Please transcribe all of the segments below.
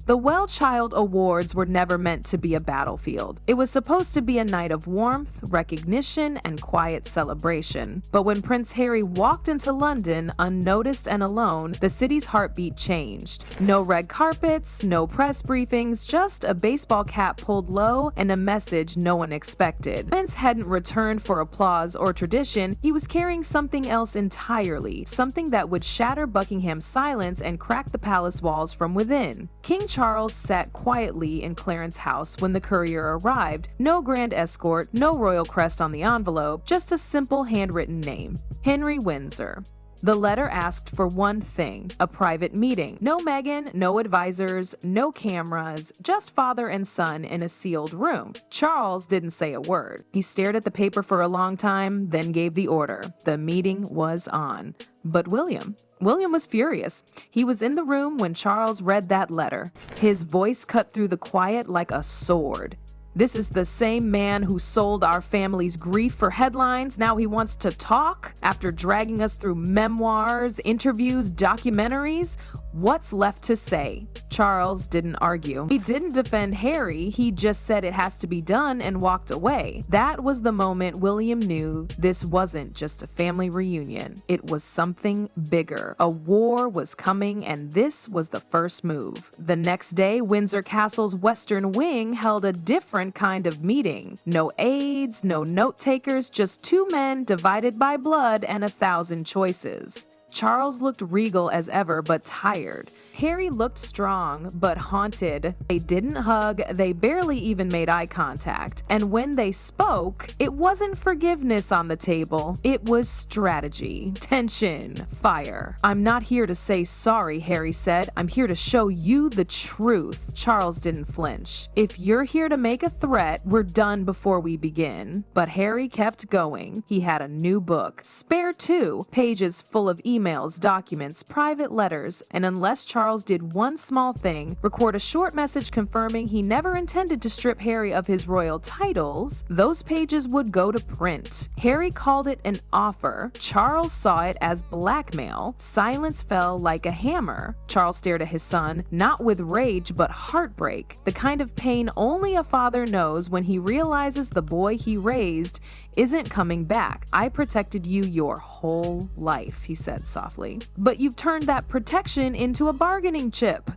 The Well Child Awards were never meant to be a battlefield. It was supposed to be a night of warmth, recognition, and quiet celebration. But when Prince Harry walked into London, unnoticed and alone, the city's heartbeat changed. No red carpets, no press briefings, just a baseball cap pulled low and a message no one expected. Prince hadn't returned for applause or tradition, he was carrying something else entirely, something that would shatter Buckingham's silence and crack the palace walls from within. King Charles sat quietly in Clarence House when the courier arrived. No grand escort, no royal crest on the envelope, just a simple handwritten name: Henry Windsor. The letter asked for one thing: a private meeting. No Meghan, no advisors, no cameras, just father and son in a sealed room. Charles didn't say a word. He stared at the paper for a long time, then gave the order. The meeting was on. But William was furious. He was in the room when Charles read that letter. His voice cut through the quiet like a sword. This is the same man who sold our family's grief for headlines. Now he wants to talk after dragging us through memoirs, interviews, documentaries. What's left to say? Charles didn't argue. He didn't defend Harry. He just said it has to be done and walked away. That was the moment William knew this wasn't just a family reunion. It was something bigger. A war was coming, and this was the first move. The next day, Windsor Castle's western wing held a different kind of meeting. No aides, no note takers, just two men divided by blood and 1,000 choices. Charles looked regal as ever, but tired. Harry looked strong, but haunted. They didn't hug, they barely even made eye contact. And when they spoke, it wasn't forgiveness on the table. It was strategy, tension, fire. "I'm not here to say sorry," Harry said. "I'm here to show you the truth." Charles didn't flinch. "If you're here to make a threat, we're done before we begin." But Harry kept going. He had a new book, spare too, pages full of emails, documents, private letters, and unless Charles did one small thing, record a short message confirming he never intended to strip Harry of his royal titles, those pages would go to print. Harry called it an offer. Charles saw it as blackmail. Silence fell like a hammer. Charles stared at his son, not with rage but heartbreak, the kind of pain only a father knows when he realizes the boy he raised isn't coming back. "I protected you your whole life," he said softly. "But you've turned that protection into a bargaining chip."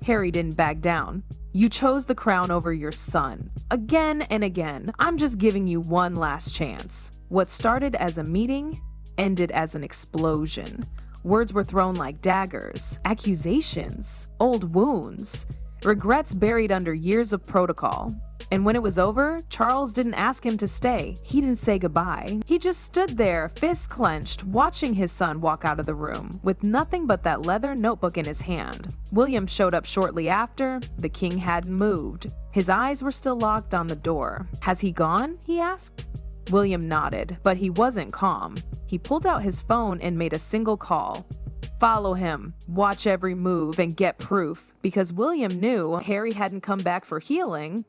Harry didn't back down. "You chose the crown over your son. Again and again. I'm just giving you one last chance." What started as a meeting ended as an explosion. Words were thrown like daggers, accusations, old wounds, regrets buried under years of protocol. And when it was over, Charles didn't ask him to stay. He didn't say goodbye. He just stood there, fists clenched, watching his son walk out of the room, with nothing but that leather notebook in his hand. William showed up shortly after. The king hadn't moved. His eyes were still locked on the door. "Has he gone?" he asked. William nodded, but he wasn't calm. He pulled out his phone and made a single call. "Follow him, watch every move, and get proof." Because William knew Harry hadn't come back for healing.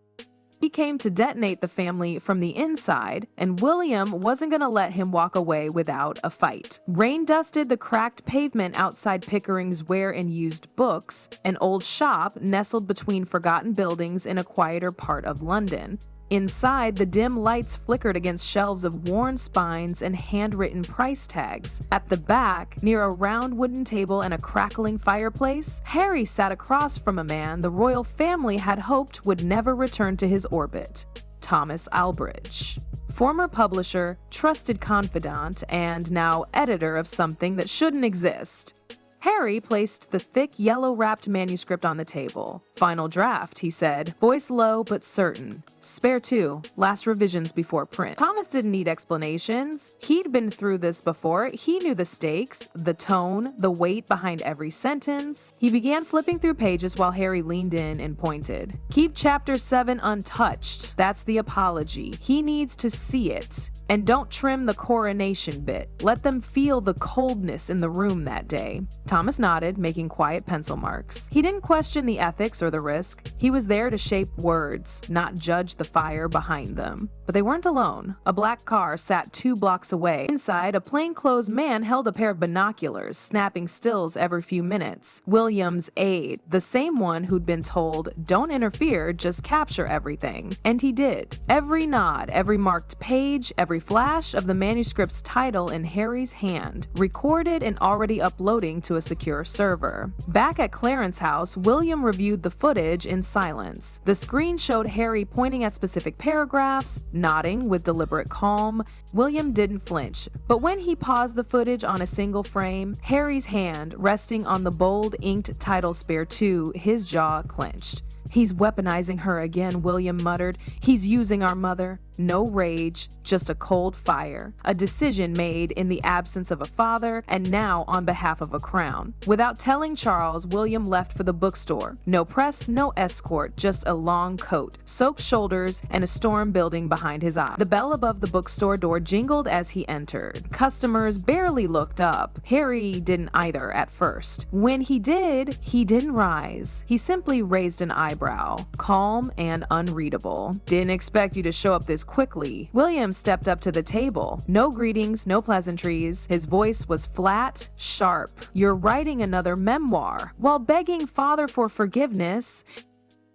He came to detonate the family from the inside, and William wasn't going to let him walk away without a fight. Rain dusted the cracked pavement outside Pickering's Wear and Used Books, an old shop nestled between forgotten buildings in a quieter part of London. Inside, the dim lights flickered against shelves of worn spines and handwritten price tags. At the back, near a round wooden table and a crackling fireplace, Harry sat across from a man the royal family had hoped would never return to his orbit: Thomas Albridge. Former publisher, trusted confidant, and now editor of something that shouldn't exist. Harry placed the thick, yellow-wrapped manuscript on the table. "Final draft," he said, voice low but certain. "Spare two, last revisions before print." Thomas didn't need explanations. He'd been through this before. He knew the stakes, the tone, the weight behind every sentence. He began flipping through pages while Harry leaned in and pointed. "Keep chapter 7 untouched. That's the apology. He needs to see it. And don't trim the coronation bit. Let them feel the coldness in the room that day." Thomas nodded, making quiet pencil marks. He didn't question the ethics or the risk. He was there to shape words, not judge the fire behind them. But they weren't alone. A black car sat 2 blocks away. Inside, a plainclothes man held a pair of binoculars, snapping stills every few minutes. William's aide, the same one who'd been told, "Don't interfere, just capture everything." And he did. Every nod, every marked page, every flash of the manuscript's title in Harry's hand, recorded and already uploading to a secure server. Back at Clarence House, William reviewed the footage in silence. The screen showed Harry pointing at specific paragraphs, nodding with deliberate calm. William didn't flinch, but when he paused the footage on a single frame, Harry's hand resting on the bold inked title spare 2, his jaw clenched. "He's weaponizing her again," William muttered. "He's using our mother." No rage, just a cold fire. A decision made in the absence of a father and now on behalf of a crown. Without telling Charles, William left for the bookstore. No press, no escort, just a long coat, soaked shoulders, and a storm building behind his eye. The bell above the bookstore door jingled as he entered. Customers barely looked up. Harry didn't either at first. When he did, he didn't rise. He simply raised an eyebrow, calm and unreadable. "Didn't expect you to show up this quickly." William stepped up to the table. No greetings, no pleasantries. His voice was flat, sharp. "You're writing another memoir while begging father for forgiveness.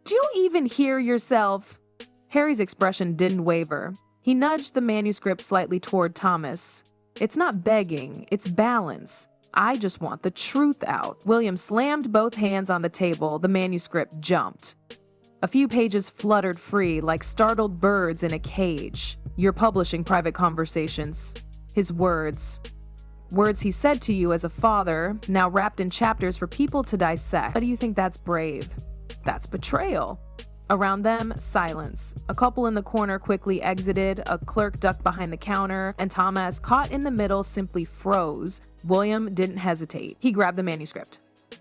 Do you even hear yourself?" Harry's expression didn't waver. He nudged the manuscript slightly toward Thomas. "It's not begging, it's balance. I just want the truth out." William slammed both hands on the table. The manuscript jumped. A few pages fluttered free like startled birds in a cage. "You're publishing private conversations." His words he said to you as a father, now wrapped in chapters for people to dissect. How do you think that's brave? That's betrayal. Around them, silence. A couple in the corner quickly exited, a clerk ducked behind the counter, and Thomas, caught in the middle, simply froze. William didn't hesitate. He grabbed the manuscript.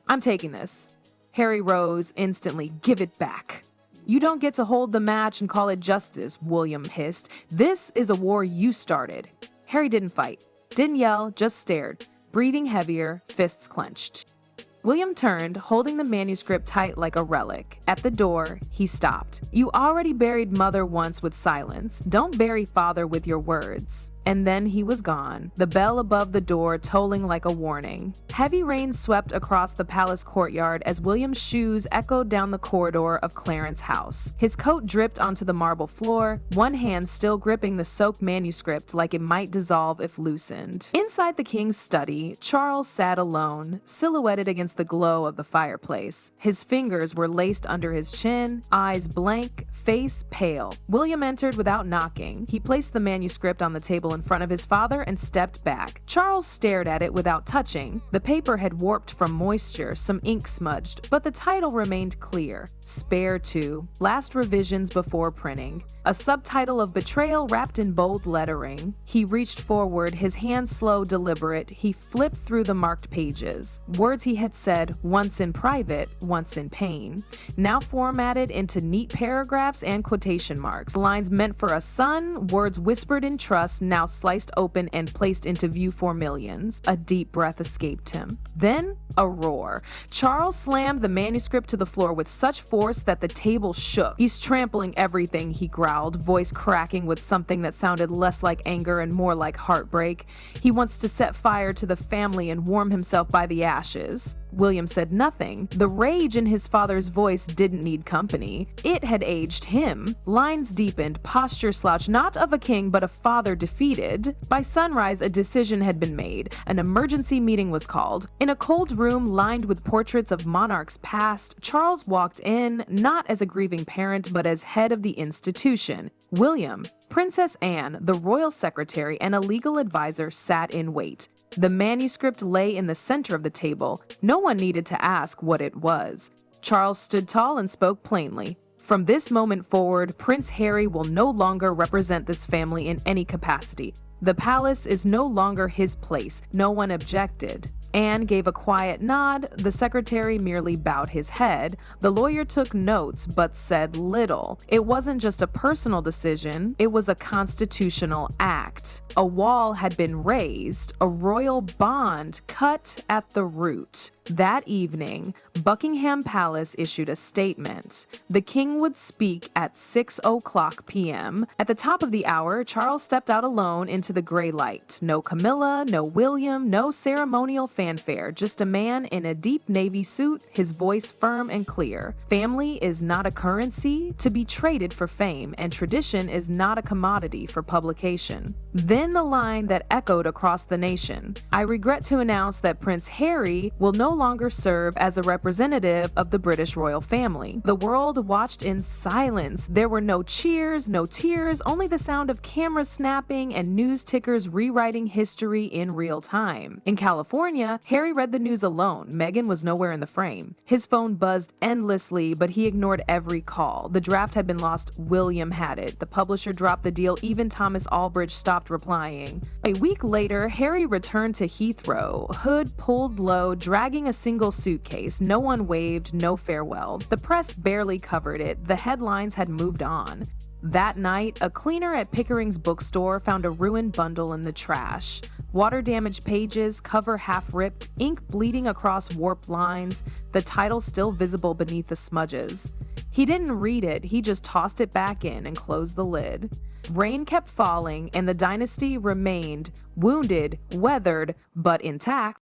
"I'm taking this." Harry rose instantly. "Give it back." "You don't get to hold the match and call it justice," William hissed. "This is a war you started." Harry didn't fight, didn't yell, just stared, breathing heavier, fists clenched. William turned, holding the manuscript tight like a relic. At the door, he stopped. "You already buried mother once with silence. Don't bury father with your words." And then he was gone, the bell above the door tolling like a warning. Heavy rain swept across the palace courtyard as William's shoes echoed down the corridor of Clarence House. His coat dripped onto the marble floor, one hand still gripping the soaked manuscript like it might dissolve if loosened. Inside the king's study, Charles sat alone, silhouetted against the glow of the fireplace. His fingers were laced under his chin, eyes blank, face pale. William entered without knocking. He placed the manuscript on the table in front of his father and stepped back. Charles stared at it without touching. The paper had warped from moisture, some ink smudged, but the title remained clear. Spare 2, last revisions before printing. A subtitle of betrayal wrapped in bold lettering. He reached forward, his hand slow, deliberate. He flipped through the marked pages. Words he had said, once in private, once in pain, now formatted into neat paragraphs and quotation marks. Lines meant for a son, words whispered in trust, now sliced open and placed into view for millions. A deep breath escaped him. Then, a roar. Charles slammed the manuscript to the floor with such force that the table shook. "He's trampling everything," he growled, voice cracking with something that sounded less like anger and more like heartbreak. "He wants to set fire to the family and warm himself by the ashes." William said nothing. The rage in his father's voice didn't need company. It had aged him. Lines deepened, posture slouched, not of a king but a father defeated. By sunrise, a decision had been made. An emergency meeting was called. In a cold room lined with portraits of monarchs past, Charles walked in, not as a grieving parent but as head of the institution. William, Princess Anne, the royal secretary, and a legal advisor sat in wait. The manuscript lay in the center of the table. No one needed to ask what it was. Charles stood tall and spoke plainly. "From this moment forward, Prince Harry will no longer represent this family in any capacity. The palace is no longer his place." No one objected. Anne gave a quiet nod. The secretary merely bowed his head. The lawyer took notes but said little. It wasn't just a personal decision, it was a constitutional act. A wall had been raised, a royal bond cut at the root. That evening, Buckingham Palace issued a statement. The king would speak at 6:00 p.m. At the top of the hour, Charles stepped out alone into the gray light. No Camilla, no William, no ceremonial fanfare, just a man in a deep navy suit, his voice firm and clear. Family is not a currency to be traded for fame, and tradition is not a commodity for publication. Then the line that echoed across the nation. I regret to announce that Prince Harry will no longer serve as a representative of the British royal family. The world watched in silence. There were no cheers, no tears, only the sound of cameras snapping and news tickers rewriting history in real time. In California, Harry read the news alone. Meghan was nowhere in the frame. His phone buzzed endlessly, but he ignored every call. The draft had been lost. William had it. The publisher dropped the deal. Even Thomas Albridge stopped replying. A week later, Harry returned to Heathrow, hood pulled low, dragging a single suitcase. No one waved, no farewell. The press barely covered it. The headlines had moved on. That night, a cleaner at Pickering's bookstore found a ruined bundle in the trash. Water-damaged pages, cover half-ripped, ink bleeding across warped lines, the title still visible beneath the smudges. He didn't read it, he just tossed it back in and closed the lid. Rain kept falling, and the dynasty remained wounded, weathered, but intact.